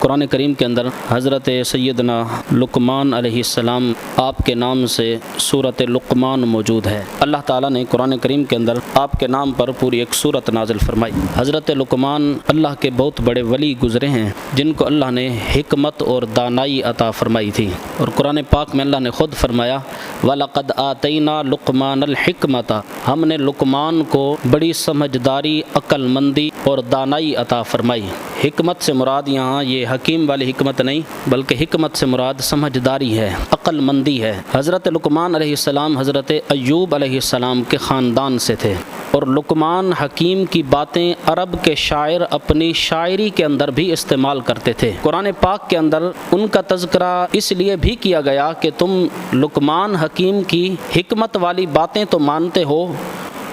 قرآن کریم کے اندر حضرت سیدنا لقمان علیہ السلام آپ کے نام سے سورۃ لقمان موجود ہے۔ اللہ تعالیٰ نے قرآن کریم کے اندر آپ کے نام پر پوری ایک سورت نازل فرمائی۔ حضرت لقمان اللہ کے بہت بڑے ولی گزرے ہیں جن کو اللہ نے حکمت اور دانائی عطا فرمائی تھی، اور قرآن پاک میں اللہ نے خود فرمایا وَلَقَدْ آتَيْنَا لُقْمَانَ الْحِكْمَةَ، ہم نے لقمان کو بڑی سمجھداری، عقل مندی اور دانائی عطا فرمائی۔ حکمت سے مراد یہاں یہ حکیم والی حکمت نہیں بلکہ حکمت سے مراد سمجھداری ہے، عقل مندی ہے۔ حضرت لقمان علیہ السلام حضرت ایوب علیہ السلام کے خاندان سے تھے، اور لقمان حکیم کی باتیں عرب کے شاعر اپنی شاعری کے اندر بھی استعمال کرتے تھے۔ قرآن پاک کے اندر ان کا تذکرہ اس لیے بھی کیا گیا کہ تم لقمان حکیم کی حکمت والی باتیں تو مانتے ہو،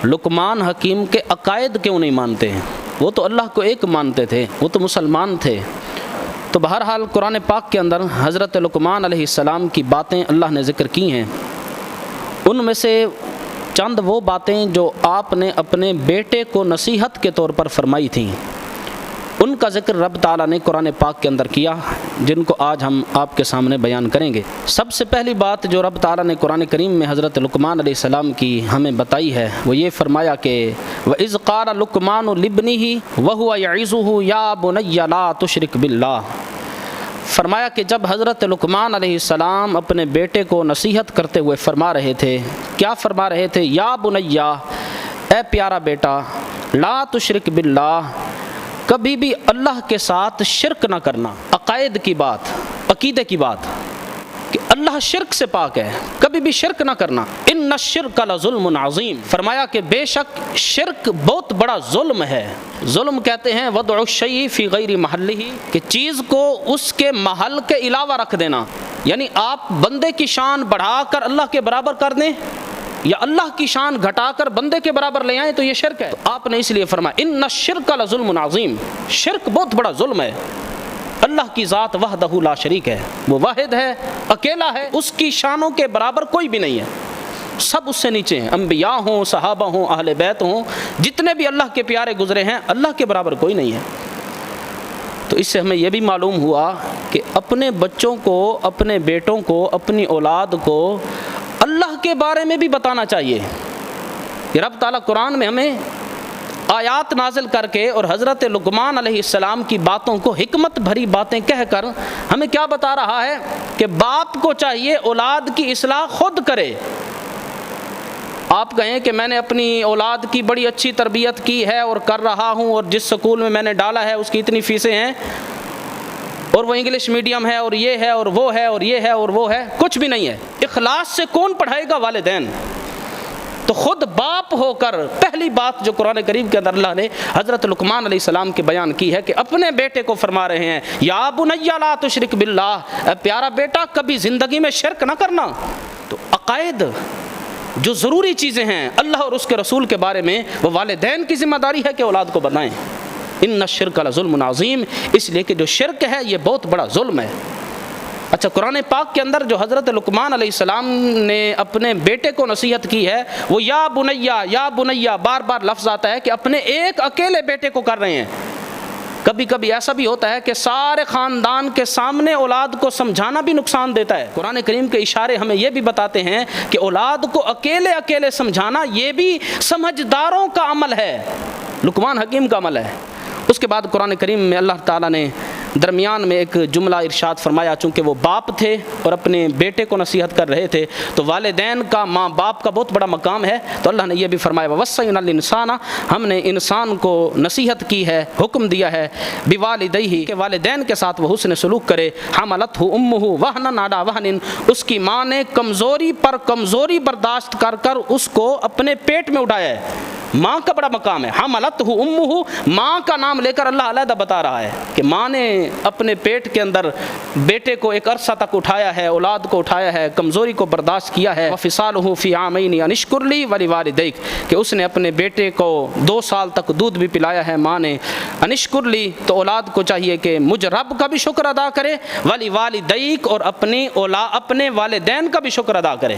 لقمان حکیم کے عقائد کیوں نہیں مانتے ہیں؟ وہ تو اللہ کو ایک مانتے تھے، وہ تو مسلمان تھے۔ تو بہرحال قرآن پاک کے اندر حضرت لقمان علیہ السلام کی باتیں اللہ نے ذکر کی ہیں، ان میں سے چند وہ باتیں جو آپ نے اپنے بیٹے کو نصیحت کے طور پر فرمائی تھیں، ان کا ذکر رب تعالیٰ نے قرآن پاک کے اندر کیا، جن کو آج ہم آپ کے سامنے بیان کریں گے۔ سب سے پہلی بات جو رب تعالیٰ نے قرآن کریم میں حضرت لقمان علیہ السلام کی ہمیں بتائی ہے وہ یہ فرمایا کہ وَإِذْ قَالَ لُقْمَانُ لِابْنِهِ وَهُوَ يَعِظُهُ يَا بُنَيَّ لَا تُشْرِكْ بِاللَّهِ، فرمایا کہ جب حضرت لقمان علیہ السلام اپنے بیٹے کو نصیحت کرتے ہوئے فرما رہے تھے، کیا فرما رہے تھے؟ یا بنیا، اے پیارا بیٹا، لا تشرک باللہ، کبھی بھی اللہ کے ساتھ شرک نہ کرنا۔ عقائد کی بات، عقیدے کی بات کہ اللہ شرک سے پاک ہے، کبھی بھی شرک نہ کرنا۔ ان الشرک لظلم عظیم، فرمایا کہ بے شک شرک بہت بڑا ظلم ہے۔ ظلم کہتے ہیں وضع الشیء فی غیر محلہ، کہ چیز کو اس کے محل کے علاوہ رکھ دینا، یعنی آپ بندے کی شان بڑھا کر اللہ کے برابر کر دیں یا اللہ کی شان گھٹا کر بندے کے برابر لے آئیں تو یہ شرک ہے۔ تو آپ نے اس لیے فرمایا ان الشرک لظلم عظیم، شرک بہت بڑا ظلم ہے۔ اللہ کی ذات وحدہ لا شریک ہے، وہ واحد ہے، اکیلا ہے، اس کی شانوں کے برابر کوئی بھی نہیں ہے، سب اس سے نیچے ہیں، انبیاء ہوں، صحابہ ہوں، اہل بیت ہوں، جتنے بھی اللہ کے پیارے گزرے ہیں، اللہ کے برابر کوئی نہیں ہے۔ تو اس سے ہمیں یہ بھی معلوم ہوا کہ اپنے بچوں کو، اپنے بیٹوں کو، اپنی اولاد کو اللہ کے بارے میں بھی بتانا چاہیے۔ کہ رب تعالیٰ قرآن میں ہمیں آیات نازل کر کے اور حضرت لقمان علیہ السلام کی باتوں کو حکمت بھری باتیں کہہ کر ہمیں کیا بتا رہا ہے کہ باپ کو چاہیے اولاد کی اصلاح خود کرے۔ آپ کہیں کہ میں نے اپنی اولاد کی بڑی اچھی تربیت کی ہے اور کر رہا ہوں، اور جس سکول میں نے ڈالا ہے اس کی اتنی فیسیں ہیں، اور وہ انگلش میڈیم ہے، اور یہ ہے اور وہ ہے اور یہ ہے اور وہ ہے، کچھ بھی نہیں ہے۔ اخلاص سے کون پڑھائے گا؟ والدین۔ تو خود باپ ہو کر پہلی بات جو قرآن کریم کے اندر اللہ نے حضرت لقمان علیہ السلام کی بیان کی ہے کہ اپنے بیٹے کو فرما رہے ہیں یا بنی لا تشرک باللہ، اے پیارا بیٹا کبھی زندگی میں شرک نہ کرنا۔ تو عقائد جو ضروری چیزیں ہیں اللہ اور اس کے رسول کے بارے میں، وہ والدین کی ذمہ داری ہے کہ اولاد کو بتائیں۔ ان الشرک لظلم عظیم، اس لیے کہ جو شرک ہے یہ بہت بڑا ظلم ہے۔ اچھا، قرآن پاک کے اندر جو حضرت لقمان علیہ السلام نے اپنے بیٹے کو نصیحت کی ہے وہ یا بنیا، یا بنیا، بار بار لفظ آتا ہے کہ اپنے ایک اکیلے بیٹے کو کر رہے ہیں۔ کبھی کبھی ایسا بھی ہوتا ہے کہ سارے خاندان کے سامنے اولاد کو سمجھانا بھی نقصان دیتا ہے۔ قرآن کریم کے اشارے ہمیں یہ بھی بتاتے ہیں کہ اولاد کو اکیلے اکیلے سمجھانا یہ بھی سمجھداروں کا عمل ہے، لقمان حکیم کا عمل ہے۔ اس کے بعد قرآن کریم میں اللہ تعالیٰ نے درمیان میں ایک جملہ ارشاد فرمایا، چونکہ وہ باپ تھے اور اپنے بیٹے کو نصیحت کر رہے تھے تو والدین کا، ماں باپ کا بہت بڑا مقام ہے، تو اللہ نے یہ بھی فرمایا وَوَصَّيْنَا الْإِنسَانَ، ہم نے انسان کو نصیحت کی ہے، حکم دیا ہے بِوَالِدَيْهِ کہ والدین کے ساتھ وہ حسن سلوک کرے، حَمَلَتْهُ أُمُّهُ وَهْنًا عَلَى وَهْنٍ، اس کی ماں نے کمزوری پر کمزوری برداشت کر کر اس کو اپنے پیٹ میں اٹھایا ہے۔ ماں کا بڑا مقام ہے، حَمَلَتْهُ أُمُّهُ، ماں کا نام لے کر اللہ علیحدہ بتا رہا ہے کہ ماں نے اپنے پیٹ کے اندر بیٹے کو ایک عرصہ تک اٹھایا ہے، اولاد کو اٹھایا ہے، کمزوری کو برداشت کیا ہے۔ وَفِصَالُهُ فِي عَامَيْنِ أَنِ اشْكُرْ لِي وَلِوَالِدَيْكَ، کہ اس نے اپنے بیٹے کو 2 سال تک دودھ بھی پلایا ہے ماں نے۔ أَنِ اشْكُرْ لِي، تو اولاد کو چاہیے کہ مجھ رب کا بھی شکر ادا کرے، وَلِوَالِدَيْكَ، اور اپنے والدین کا بھی شکر ادا کرے۔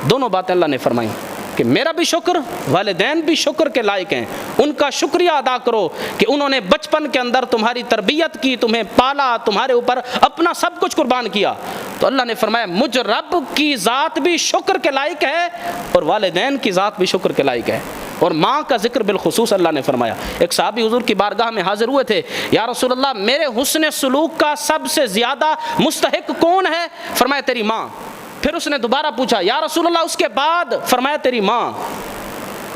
دونوں باتیں اللہ نے فرمائی۔ کہ میرا بھی شکر، والدین بھی شکر کے لائق ہیں، ان کا شکریہ ادا کرو کہ انہوں نے بچپن کے اندر تمہاری تربیت کی، تمہیں پالا، تمہارے اوپر اپنا سب کچھ قربان کیا۔ تو اللہ نے فرمایا مجھ رب کی ذات بھی شکر کے لائق ہے اور والدین کی ذات بھی شکر کے لائق ہے، اور ماں کا ذکر بالخصوص اللہ نے فرمایا۔ ایک صحابی حضور کی بارگاہ میں حاضر ہوئے تھے، یا رسول اللہ میرے حسن سلوک کا سب سے زیادہ مستحق کون ہے؟ فرمایا تیری ماں۔ پھر اس نے دوبارہ پوچھا یا رسول اللہ اس کے بعد؟ فرمایا تیری ماں۔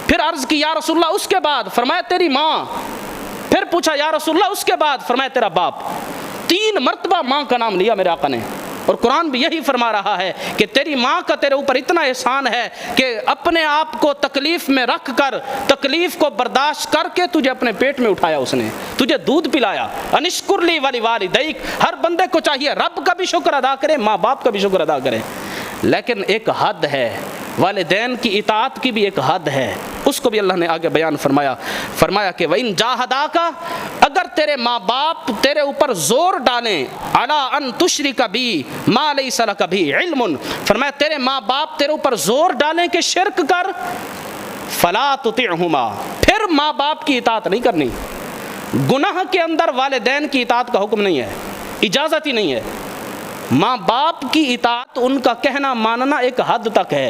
پھر عرض کی یا رسول اللہ اس کے بعد؟ فرمایا تیری ماں۔ پھر پوچھا یا رسول اللہ اس کے بعد؟ فرمایا تیرا باپ۔ 3 مرتبہ ماں کا نام لیا میرے آقا نے، اور قرآن بھی یہی فرما رہا ہے کہ تیری ماں کا تیرے اوپر اتنا احسان ہے کہ اپنے آپ کو تکلیف میں رکھ کر، تکلیف کو برداشت کر کے تجھے اپنے پیٹ میں اٹھایا، اس نے تجھے دودھ پلایا۔ انشکر لی ولی والدیک، ہر بندے کو چاہیے رب کا بھی شکر ادا کرے، ماں باپ کا بھی شکر ادا کرے، لیکن ایک حد ہے، والدین کی اطاعت کی بھی ایک حد ہے، اس کو بھی اللہ نے آگے بیان فرمایا کہ وَإِن جَاهَدَاكَ، اگر تیرے ماں باپ تیرے اوپر زور ڈالیں، عَلَىٰ أَن تُشْرِكَ بِي مَا لَيْسَ لَكَ بِهِ عِلْمٌ، فرمایا تیرے ماں باپ تیرے اوپر زور ڈالیں کہ شرک کر، فَلَا تُطِعْهُمَا، پھر ماں باپ کی اطاعت نہیں کرنی۔ گناہ کے اندر والدین کی اطاعت کا حکم نہیں ہے، اجازت ہی نہیں ہے۔ ماں باپ کی اطاعت، ان کا کہنا ماننا ایک حد تک ہے،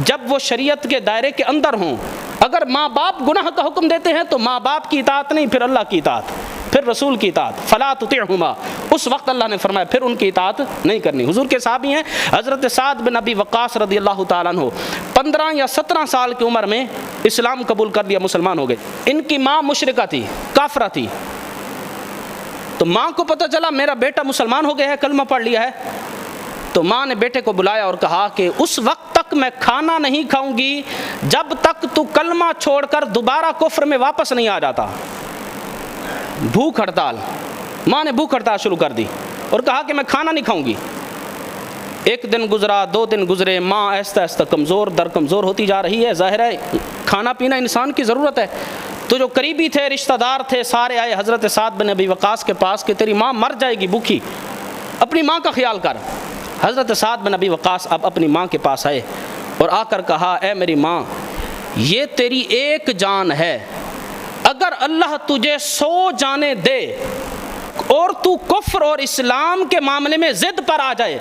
جب وہ شریعت کے دائرے کے اندر ہوں۔ اگر ماں باپ گناہ کا حکم دیتے ہیں تو ماں باپ کی اطاعت نہیں، پھر اللہ کی اطاعت، پھر رسول کی اطاعت، فلا تطعهما، اس وقت اللہ نے فرمایا پھر ان کی اطاعت نہیں کرنی۔ حضور کے صحابی ہیں حضرت سعد بن ابی وقاص رضی اللہ تعالیٰ عنہ، 15 یا 17 سال کی عمر میں اسلام قبول کر لیا، مسلمان ہو گئے۔ ان کی ماں مشرکہ تھی، کافرہ تھی، تو ماں کو پتہ چلا میرا بیٹا مسلمان ہو گیا ہے، کلمہ پڑھ لیا ہے، تو ماں نے بیٹے کو بلایا اور کہا کہ اس وقت تک میں کھانا نہیں کھاؤں گی جب تک تو کلمہ چھوڑ کر دوبارہ کفر میں واپس نہیں آ جاتا۔ بھوک ہڑتال، ماں نے بھوک ہڑتال شروع کر دی اور کہا کہ میں کھانا نہیں کھاؤں گی۔ 1 دن گزرا، 2 دن گزرے، ماں آہستہ آہستہ کمزور در کمزور ہوتی جا رہی ہے۔ ظاہر ہے کھانا پینا انسان کی ضرورت ہے، تو جو قریبی تھے، رشتہ دار تھے، سارے آئے حضرت سعد بن ابی وقاص کے پاس کہ تیری ماں مر جائے گی بھوکی، اپنی ماں کا خیال کر۔ حضرت سعد بن ابی وقاص اب اپنی ماں کے پاس آئے اور آ کر کہا اے میری ماں، یہ تیری ایک جان ہے، اگر اللہ تجھے 100 جانیں دے اور تو کفر اور اسلام کے معاملے میں ضد پر آ جائے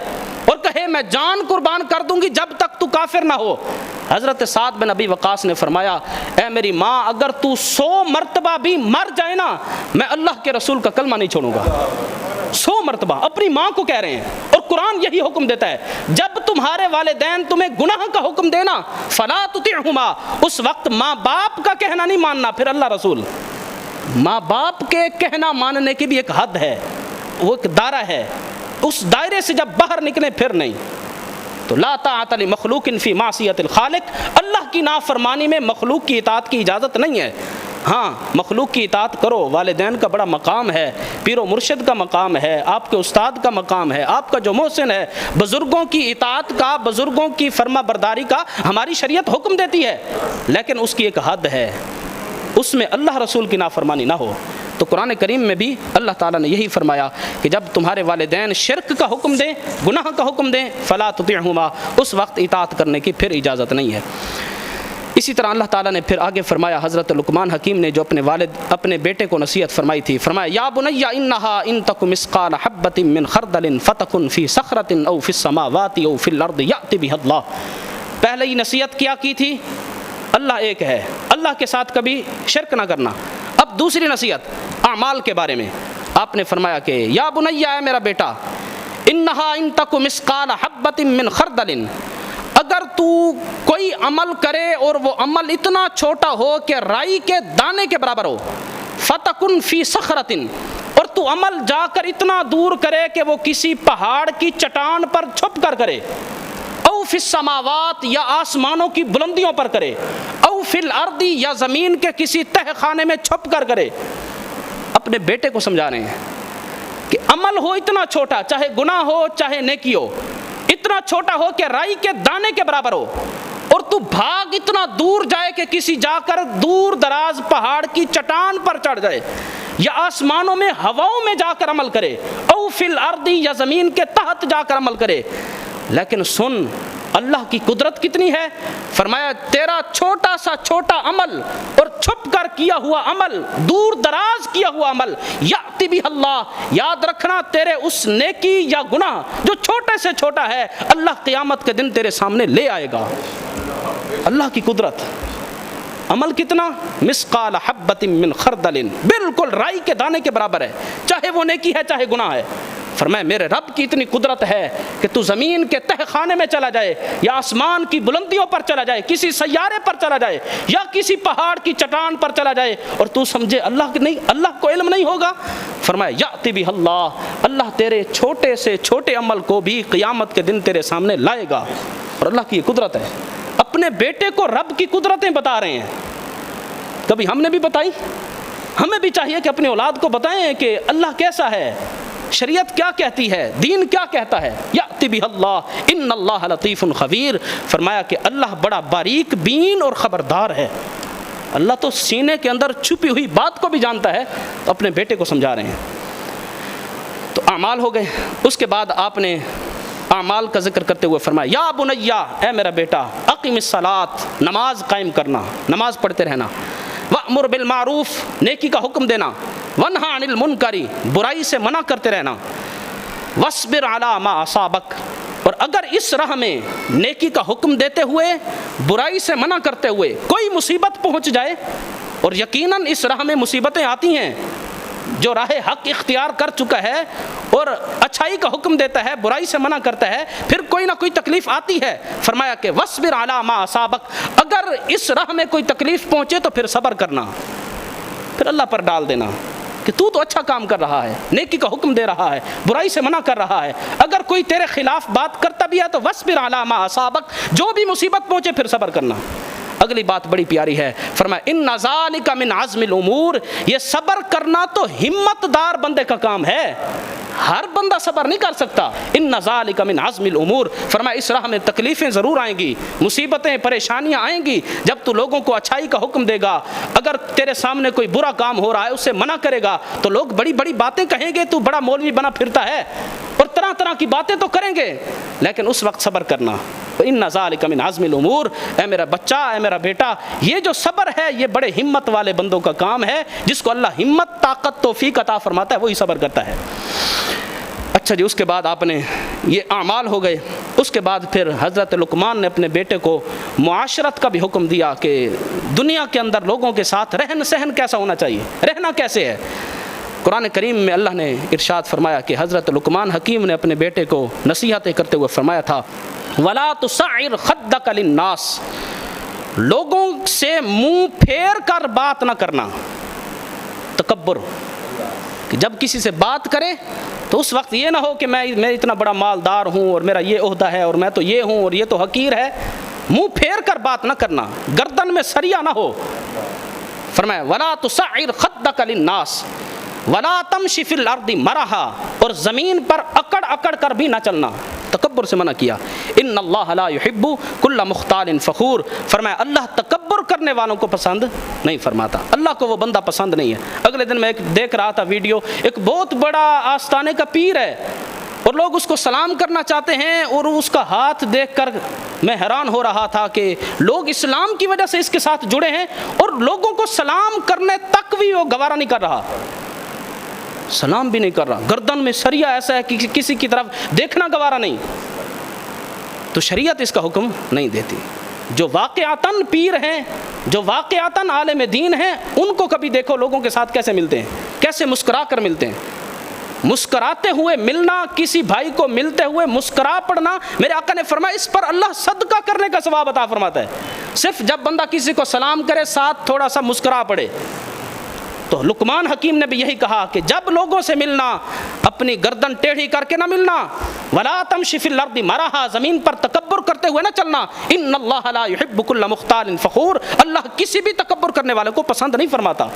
اور کہے میں جان قربان کر دوں گی جب تک تو کافر نہ ہو، حضرت سعد بن ابی وقاص نے فرمایا اے میری ماں، اگر تو 100 مرتبہ بھی مر جائے نا، میں اللہ کے رسول کا کلمہ نہیں چھوڑوں گا۔ 100 مرتبہ اپنی ماں کو کہہ رہے ہیں، اور قرآن یہی حکم دیتا ہے جب تمہارے والدین تمہیں گناہ کا حکم دینا، فلا تطعهما، اس وقت ماں باپ کا کہنا نہیں ماننا، پھر اللہ رسول۔ ماں باپ کے کہنا ماننے کی بھی ایک حد ہے، وہ ایک دائرہ ہے، اس دائرے سے جب باہر نکلے پھر نہیں۔ تو لا طاعۃ لمخلوق فی معصیۃ الخالق، اللہ کی نافرمانی میں مخلوق کی اطاعت کی اجازت نہیں ہے۔ ہاں مخلوق کی اطاعت کرو، والدین کا بڑا مقام ہے، پیر و مرشد کا مقام ہے، آپ کے استاد کا مقام ہے، آپ کا جو محسن ہے، بزرگوں کی اطاعت کا، بزرگوں کی فرما برداری کا ہماری شریعت حکم دیتی ہے، لیکن اس کی ایک حد ہے، اس میں اللہ رسول کی نافرمانی نہ ہو۔ تو قرآن کریم میں بھی اللہ تعالیٰ نے یہی فرمایا کہ جب تمہارے والدین شرک کا حکم دیں، گناہ کا حکم دیں، فلا تطعهما، اس وقت اطاعت کرنے کی پھر اجازت نہیں ہے۔ اسی طرح اللہ تعالیٰ نے پھر آگے فرمایا، حضرت لقمان حکیم نے جو اپنے بیٹے کو نصیحت فرمائی تھی، فرمایا یا بنی انہا ان تک مثقال حبۃ من خردل فتکن فی صخرۃ او فی السماوات او فی الارض یأت بہ اللہ۔ پہلے ہی نصیحت کیا کی تھی، اللہ ایک ہے، اللہ کے ساتھ کبھی شرک نہ کرنا۔ اب دوسری نصیحت اعمال کے بارے میں، آپ نے فرمایا کہ یا بنی، اے میرا بیٹا، انہا ان تک مثقال حبۃ من خردل، اگر تو کوئی عمل کرے اور وہ عمل اتنا چھوٹا ہو کہ رائی کے دانے کے برابر ہو، فتکن فی صخرۃ، اور تو عمل جا کر اتنا دور کرے کہ وہ کسی پہاڑ کی چٹان پر چھپ کر کرے، او فی السماوات، یا آسمانوں کی بلندیوں پر کرے، او فی الارض، یا زمین کے کسی تہ خانے میں چھپ کر کرے۔ اپنے بیٹے کو سمجھا رہے ہیں کہ عمل ہو اتنا چھوٹا، چاہے گناہ ہو چاہے نیکی ہو، اتنا چھوٹا ہو کہ رائی کے دانے کے برابر ہو، اور تو بھاگ اتنا دور جائے کہ کسی جا کر دور دراز پہاڑ کی چٹان پر چڑھ جائے، یا آسمانوں میں ہواؤں میں جا کر عمل کرے، او فی الارض، یا زمین کے تحت جا کر عمل کرے۔ لیکن سن، اللہ کی قدرت کتنی ہے؟ فرمایا تیرا چھوٹا سا چھوٹا عمل اور چھپ کر کیا ہوا عمل، دور دراز کیا ہوا عمل، یاتی بھی اللہ، یاد رکھنا تیرے اس نیکی یا گناہ جو چھوٹے سے چھوٹا ہے اللہ قیامت کے دن تیرے سامنے لے آئے گا۔ اللہ کی قدرت، عمل کتنا؟ مثقال حبۃ من خردل، بالکل رائی کے دانے کے برابر ہے، چاہے وہ نیکی ہے چاہے گناہ ہے۔ فرمایا میرے رب کی اتنی قدرت ہے کہ تو زمین کے تہ خانے میں چلا جائے یا آسمان کی بلندیوں پر چلا جائے، کسی سیارے پر چلا جائے یا کسی پہاڑ کی چٹان پر چلا جائے اور تو سمجھے اللہ کو علم نہیں ہوگا۔ فرمایا یاتی بھی اللہ تیرے چھوٹے سے چھوٹے عمل کو بھی قیامت کے دن تیرے سامنے لائے گا۔ اور اللہ کی یہ قدرت ہے، اپنے بیٹے کو رب کی قدرتیں بتا رہے ہیں۔ کبھی ہم نے بھی بتائی؟ ہمیں بھی چاہیے کہ اپنی اولاد کو بتائیں کہ اللہ کیسا ہے، شریعت کیا کہتی ہے، دین کیا کہتا ہے۔ یاتی بھی اللہ ان اللہ لطیف خبیر، فرمایا کہ اللہ بڑا باریک بین اور خبردار ہے۔ اللہ تو سینے کے اندر چھپی ہوئی بات کو بھی جانتا ہے، تو اپنے بیٹے کو سمجھا رہے ہیں۔ تو اعمال ہو گئے۔ اس کے بعد آپ نے اعمال کا ذکر کرتے ہوئے فرمایا یا بنیا، اے میرا بیٹا، اقیم الصلاۃ، نماز قائم کرنا، نماز پڑھتے رہنا، وامر بالمعروف، نیکی کا حکم دینا، ونہا عن المنکر، برائی سے منع کرتے رہنا، واصبر علی ما اصابک، اور اگر اس راہ میں نیکی کا حکم دیتے ہوئے برائی سے منع کرتے ہوئے کوئی مصیبت پہنچ جائے، اور یقیناً اس راہ میں مصیبتیں آتی ہیں، جو راہ حق اختیار کر چکا ہے اور اچھائی کا حکم دیتا ہے، برائی سے منع کرتا ہے، پھر کوئی نہ کوئی تکلیف آتی ہے۔ فرمایا کہ وَاصْبِرْ عَلَىٰ مَا أَصَابَكَ، اگر اس راہ میں کوئی تکلیف پہنچے تو پھر صبر کرنا، پھر اللہ پر ڈال دینا کہ تو اچھا کام کر رہا ہے، نیکی کا حکم دے رہا ہے، برائی سے منع کر رہا ہے۔ اگر کوئی تیرے خلاف بات کرتا بھی ہے تو وَاصْبِرْ عَلَىٰ مَا أَصَابَكَ، جو بھی مصیبت پہنچے پھر صبر کرنا۔ اگلی بات بڑی پیاری ہے، فرمایا ان ذالک من عزم الامور، یہ صبر کرنا تو ہمت دار بندے کا کام ہے، ہر بندہ صبر نہیں کر سکتا۔ ان ذالک من عزم الامور، فرمایا اس راہ میں تکلیفیں ضرور آئیں گی، مصیبتیں پریشانیاں آئیں گی، جب تو لوگوں کو اچھائی کا حکم دے گا، اگر تیرے سامنے کوئی برا کام ہو رہا ہے اس سے منع کرے گا تو لوگ بڑی بڑی باتیں کہیں گے، تو بڑا مولوی بنا پھرتا ہے، اور طرح طرح کی باتیں تو کریں گے، لیکن اس وقت صبر کرنا۔ ان ذالک من عزم الامور، اے میرا بچہ، اے میرا بیٹا، یہ جو صبر ہے یہ بڑے ہمت والے بندوں کا کام ہے، جس کو اللہ ہمت، طاقت، توفیق عطا فرماتا ہے وہی صبر کرتا ہے۔ اچھا جی، اس کے بعد آپ نے یہ اعمال ہو گئے۔ اس کے بعد پھر حضرت لقمان نے اپنے بیٹے کو معاشرت کا بھی حکم دیا کہ دنیا کے اندر لوگوں کے ساتھ رہن سہن کیسا ہونا چاہیے، رہنا کیسے ہے۔ قرآن کریم میں اللہ نے ارشاد فرمایا کہ حضرت لقمان حکیم نے اپنے بیٹے کو نصیحتیں کرتے ہوئے فرمایا تھا وَلَا تُصَعِّرْ خَدَّكَ لِلنَّاسِ، لوگوں سے منہ پھیر کر بات نہ کرنا، تکبر، کہ جب کسی سے بات کرے تو اس وقت یہ نہ ہو کہ میں اتنا بڑا مالدار ہوں اور میرا یہ عہدہ ہے اور میں تو یہ ہوں اور یہ تو حقیر ہے، منہ پھیر کر بات نہ کرنا، گردن میں سریا نہ ہو۔ فرمایا وَلَا تُصَعِّرْ خَدَّكَ لِلنَّاسِ وَلَا تَمْشِ فِي الْأَرْضِ مَرَحًا، اور زمین پر اکڑ اکڑ کر بھی نہ چلنا، تکبر سے منع کیا۔ ان اللہ لا يحب كل مختال فخور، فرمایا اللہ تکبر کرنے والوں کو پسند نہیں فرماتا، اللہ کو وہ بندہ پسند نہیں ہے۔ اگلے دن میں دیکھ رہا تھا ویڈیو، ایک بہت بڑا آستانے کا پیر ہے اور لوگ اس کو سلام کرنا چاہتے ہیں، اور اس کا ہاتھ دیکھ کر میں حیران ہو رہا تھا کہ لوگ اسلام کی وجہ سے اس کے ساتھ جڑے ہیں اور لوگوں کو سلام کرنے تک بھی وہ گوارا نہیں کر رہا، سلام بھی نہیں کر رہا، گردن میں سریا ایسا ہے کہ کسی کی طرف دیکھنا گوارا نہیں۔ تو شریعت اس کا حکم نہیں دیتی۔ جو واقعاتاً پیر ہیں، جو واقعاتاً عالم دین ہیں، ان کو کبھی دیکھو لوگوں کے ساتھ کیسے ملتے ہیں، کیسے مسکرا کر ملتے ہیں، مسکراتے ہوئے ملنا، کسی بھائی کو ملتے ہوئے مسکرا پڑنا، میرے آقا نے فرمایا اس پر اللہ صدقہ کرنے کا ثواب عطا فرماتا ہے۔ صرف جب بندہ کسی کو سلام کرے ساتھ تھوڑا سا مسکرا پڑے۔ تو لقمان حکیم نے بھی یہی کہا کہ جب لوگوں سے ملنا اپنی گردن ٹیڑھی کر کے نہ ملنا، وَلَا تَمْشِ فِي الْأَرْضِ مَرَحًا، زمین پر تکبر کرتے ہوئے نہ چلنا، ان اللہ لا يحب كل مختال فخور، اللہ کسی بھی تکبر کرنے والے کو پسند نہیں فرماتا۔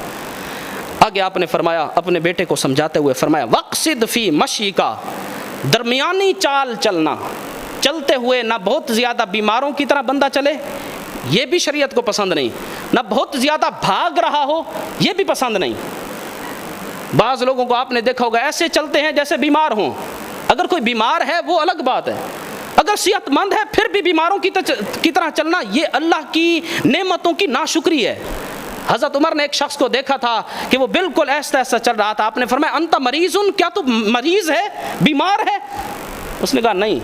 آگے آپ نے فرمایا اپنے بیٹے کو سمجھاتے ہوئے فرمایا وَاقْصِدْ فِي مَشْيِكَ، درمیانی چال چلنا، چلتے ہوئے نہ بہت زیادہ بیماروں کی طرح بندہ چلے، یہ بھی شریعت کو پسند نہیں، نہ بہت زیادہ بھاگ رہا ہو، یہ بھی پسند نہیں۔ بعض لوگوں کو آپ نے دیکھا ہوگا ایسے چلتے ہیں جیسے بیمار ہوں، اگر کوئی بیمار ہے وہ الگ بات ہے، اگر صحت مند ہے پھر بھی بیماروں کی طرح چلنا، یہ اللہ کی نعمتوں کی ناشکری ہے۔ حضرت عمر نے ایک شخص کو دیکھا تھا کہ وہ بالکل ایسا ایسا چل رہا تھا، آپ نے فرمایا انت مریضن، کیا تو مریض ہے، بیمار ہے؟ اس نے کہا نہیں۔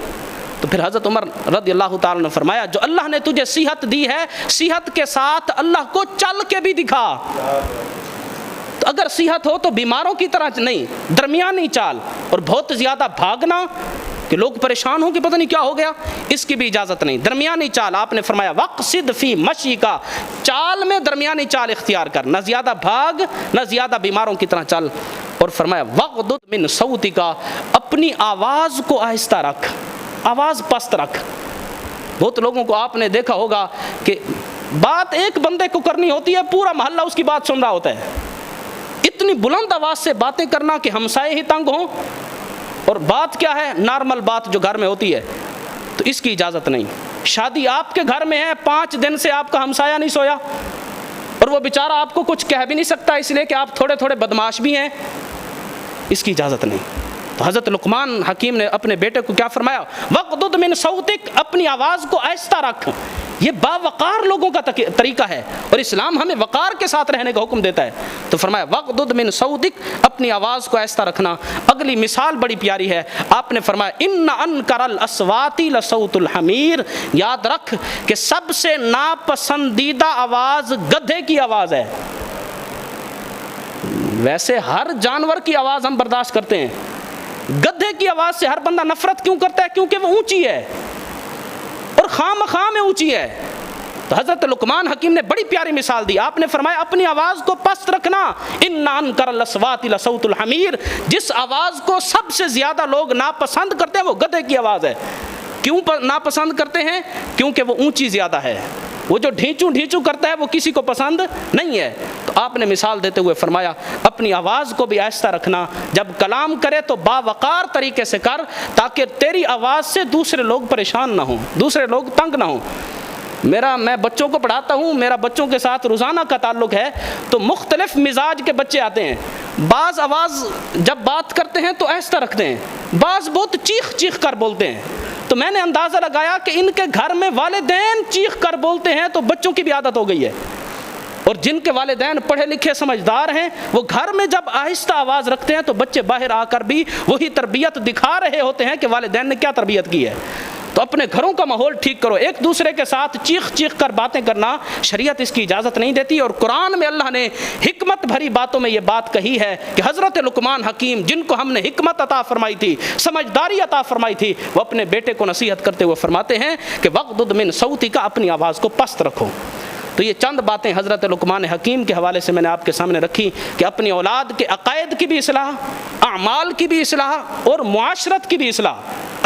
تو پھر حضرت عمر رضی اللہ تعالیٰ نے فرمایا جو اللہ نے تجھے صحت دی ہے، صحت کے ساتھ اللہ کو چل کے بھی دکھا۔ تو اگر صحت ہو تو بیماروں کی طرح نہیں، درمیانی چال، اور بہت زیادہ بھاگنا کہ لوگ پریشان ہوں کہ پتہ نہیں کیا ہو گیا، اس کی بھی اجازت نہیں۔ درمیانی چال، آپ نے فرمایا وقصد فی مشی کا، چال میں درمیانی چال اختیار کر، نہ زیادہ بھاگ نہ زیادہ بیماروں کی طرح چل۔ اور فرمایا وغضض من صوتک، اپنی آواز کو آہستہ رکھ، آواز پست رکھ۔ بہت لوگوں کو آپ نے دیکھا ہوگا کہ بات ایک بندے کو کرنی ہوتی ہے، پورا محلہ اس کی بات سن رہا ہوتا ہے۔ اتنی بلند آواز سے باتیں کرنا کہ ہمسائے ہی تنگ ہوں، اور بات کیا ہے، نارمل بات جو گھر میں ہوتی ہے، تو اس کی اجازت نہیں۔ شادی آپ کے گھر میں ہے، 5 دن سے آپ کا ہمسایہ نہیں سویا، اور وہ بیچارہ آپ کو کچھ کہہ بھی نہیں سکتا اس لیے کہ آپ تھوڑے تھوڑے بدماش بھی ہیں، اس کی اجازت نہیں۔ تو حضرت لقمان حکیم نے اپنے بیٹے کو کیا فرمایا، وغضض من صوتک، اپنی آواز کو آہستہ رکھ۔ یہ باوقار لوگوں کا طریقہ ہے، اور اسلام ہمیں وقار کے ساتھ رہنے کا حکم دیتا ہے۔ تو فرمایا وغضض من صوتک، اپنی آواز کو آہستہ رکھنا۔ اگلی مثال بڑی پیاری ہے، آپ نے فرمایا ان انکر الاصوات لصوت الحمیر، یاد رکھ کہ سب سے ناپسندیدہ آواز گدھے کی آواز ہے۔ ویسے ہر جانور کی آواز ہم برداشت کرتے ہیں، گدھے کی آواز سے ہر بندہ نفرت کیوں کرتا ہے؟ کیونکہ وہ اونچی ہے، اور خواہ میں اونچی ہے۔ تو حضرت لقمان حکیم نے بڑی پیاری مثال دی، آپ نے فرمایا اپنی آواز کو پست رکھنا۔ ان انکر الاصوات لصوت الحمیر، جس آواز کو سب سے زیادہ لوگ ناپسند کرتے ہیں وہ گدھے کی آواز ہے۔ کیوں ناپسند کرتے ہیں؟ کیونکہ وہ اونچی زیادہ ہے، وہ جو ڈھیچو کرتا ہے وہ کسی کو پسند نہیں ہے۔ تو آپ نے مثال دیتے ہوئے فرمایا اپنی آواز کو بھی آہستہ رکھنا، جب کلام کرے تو باوقار طریقے سے کر، تاکہ تیری آواز سے دوسرے لوگ پریشان نہ ہوں، دوسرے لوگ تنگ نہ ہوں۔ میں بچوں کو پڑھاتا ہوں، میرا بچوں کے ساتھ روزانہ کا تعلق ہے، تو مختلف مزاج کے بچے آتے ہیں۔ بعض آواز جب بات کرتے ہیں تو آہستہ رکھتے ہیں، بعض بہت چیخ کر بولتے ہیں۔ تو میں نے اندازہ لگایا کہ ان کے گھر میں والدین چیخ کر بولتے ہیں تو بچوں کی بھی عادت ہو گئی ہے، اور جن کے والدین پڑھے لکھے سمجھدار ہیں وہ گھر میں جب آہستہ آواز رکھتے ہیں تو بچے باہر آ کر بھی وہی تربیت دکھا رہے ہوتے ہیں کہ والدین نے کیا تربیت کی ہے۔ تو اپنے گھروں کا ماحول ٹھیک کرو۔ ایک دوسرے کے ساتھ چیخ کر باتیں کرنا شریعت اس کی اجازت نہیں دیتی، اور قرآن میں اللہ نے حکمت بھری باتوں میں یہ بات کہی ہے کہ حضرت لقمان حکیم، جن کو ہم نے حکمت عطا فرمائی تھی، سمجھداری عطا فرمائی تھی، وہ اپنے بیٹے کو نصیحت کرتے ہوئے فرماتے ہیں کہ وغضض من صوتک، اپنی آواز کو پست رکھو۔ تو یہ چند باتیں حضرت لقمان حکیم کے حوالے سے میں نے آپ کے سامنے رکھی کہ اپنی اولاد کے عقائد کی بھی اصلاح، اعمال کی بھی اصلاح، اور معاشرت کی بھی اصلاح۔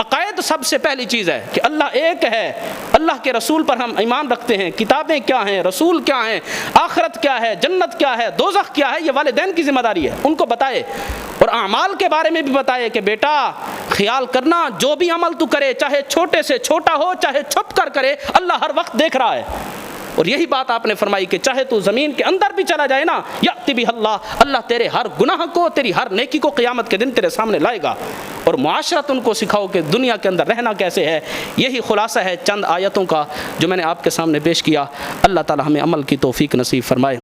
عقائد سب سے پہلی چیز ہے کہ اللہ ایک ہے، اللہ کے رسول پر ہم ایمان رکھتے ہیں، کتابیں کیا ہیں، رسول کیا ہیں، آخرت کیا ہے، جنت کیا ہے، دوزخ کیا ہے، یہ والدین کی ذمہ داری ہے، ان کو بتائے۔ اور اعمال کے بارے میں بھی بتائے کہ بیٹا خیال کرنا، جو بھی عمل تو کرے، چاہے چھوٹے سے چھوٹا ہو، چاہے چھپ کر کرے، اللہ ہر وقت دیکھ رہا ہے۔ اور یہی بات آپ نے فرمائی کہ چاہے تو زمین کے اندر بھی چلا جائے نا، یأتی بہ اللہ تیرے ہر گناہ کو، تیری ہر نیکی کو قیامت کے دن تیرے سامنے لائے گا۔ اور معاشرت ان کو سکھاؤ کہ دنیا کے اندر رہنا کیسے ہے۔ یہی خلاصہ ہے چند آیتوں کا جو میں نے آپ کے سامنے پیش کیا۔ اللہ تعالی ہمیں عمل کی توفیق نصیب فرمائے۔